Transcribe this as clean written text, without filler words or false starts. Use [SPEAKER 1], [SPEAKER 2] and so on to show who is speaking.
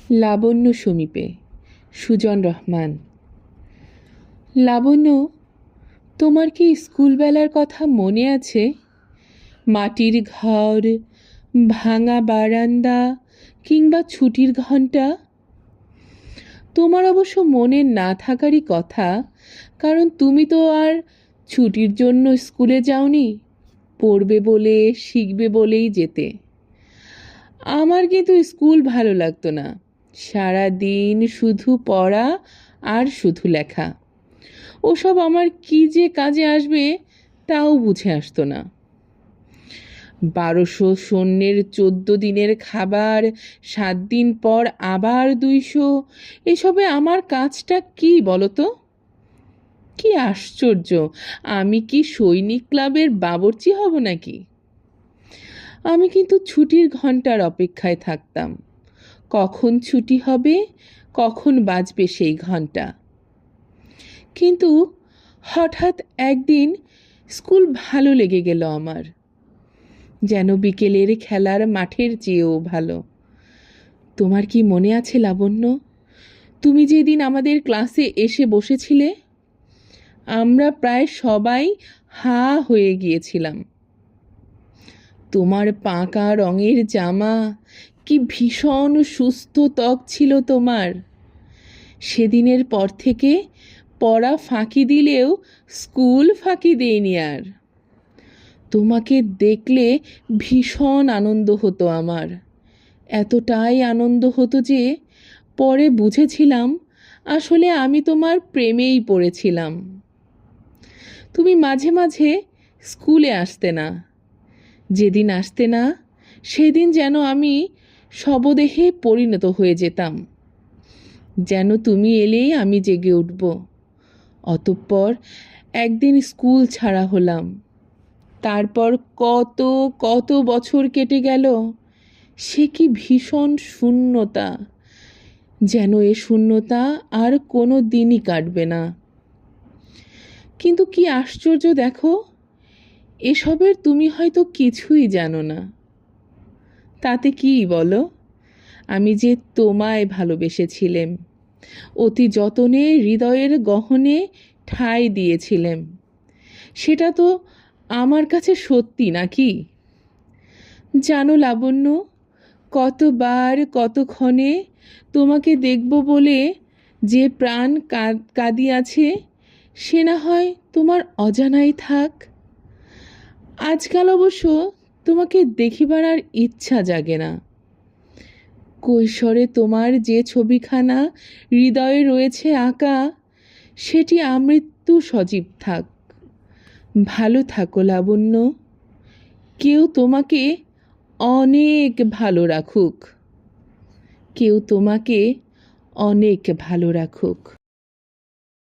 [SPEAKER 1] লাবণ্য সমীপে সুজন রহমান। লাবণ্য, তোমার কি স্কুলবেলার কথা মনে আছে? মাটির ঘর, ভাঙা বারান্দা কিংবা ছুটির ঘন্টা? তোমার অবশ্য মনে না থাকারই কথা, কারণ তুমি তো আর ছুটির জন্য স্কুলে যাওনি, পড়বে বলে শিখবে বলেই যেতে। আমার কিন্তু স্কুল ভালো লাগতো না। সারা দিন শুধু পড়া আর শুধু লেখা। ওসব আমার কি যে কাজে আসবে তাও বুঝে আসতো না। 1200 সৈন্যের 14 দিনের খাবার, 7 দিন পর আবার 200, এসবে আমার কাজটা কি বলো তো? কি আশ্চর্য, আমি কি সৈনিক ক্লাবের বাবুর্চি হব নাকি? আমি কিন্তু ছুটির ঘন্টার অপেক্ষায় থাকতাম, কখন ছুটি হবে, কখন বাজবে সেই ঘন্টা। কিন্তু হঠাৎ একদিন স্কুল ভালো লেগে গেল আমার, যেন বিকেলের খেলার মাঠের চেয়েও ভালো। তোমার কি মনে আছে লাবণ্য, তুমি যেদিন আমাদের ক্লাসে এসে বসেছিলে? আমরা প্রায় সবাই হা হয়ে গিয়েছিলাম। তোমার পাকা রঙের জামা, কি ভীষণ সুস্থ ত্বক ছিল তোমার। সেদিনের পর থেকে পড়া ফাঁকি দিলেও স্কুল ফাঁকি দেয়নি আর। তোমাকে দেখলে ভীষণ আনন্দ হতো আমার, এতটাই আনন্দ হতো যে পরে বুঝেছিলাম আসলে আমি তোমার প্রেমেই পড়েছিলাম। তুমি মাঝে মাঝে স্কুলে আসতে না, যেদিন আসতে না সেদিন যেন আমি শবদেহে পরিণত হয়ে যেতাম, যেন তুমি এলেই আমি জেগে উঠব। অতঃপর একদিন স্কুল ছাড়া হলাম, তারপর কত কত বছর কেটে গেল। সে কি ভীষণ শূন্যতা, যেন এ শূন্যতা আর কোনো দিনই কাটবে না। কিন্তু কি আশ্চর্য দেখো, এসবের তুমি হয়তো কিছুই জানো না। তাতে কি বলো, আমি যে তোমায় ভালোবেসেছিলাম, অতি যতনে হৃদয়ের গহনে ঠাঁই দিয়েছিলাম, সেটা তো আমার কাছে সত্যি নাকি? জানো লাবণ্য, কতবার কতক্ষণে তোমাকে দেখব বলে যে প্রাণ কাঁদিয়াছে, সে না হয় তোমার অজানাই থাক। আজকাল অবশ্য তোমাকে দেখিবার আর ইচ্ছা জাগে না। কৈশোরে তোমার যে ছবিখানা হৃদয়ে রয়েছে আঁকা, সেটি আমৃত্যু সজীব থাক। ভালো থাকো লাবণ্য, কেউ তোমাকে অনেক ভালো রাখুক, কেউ তোমাকে অনেক ভালো রাখুক।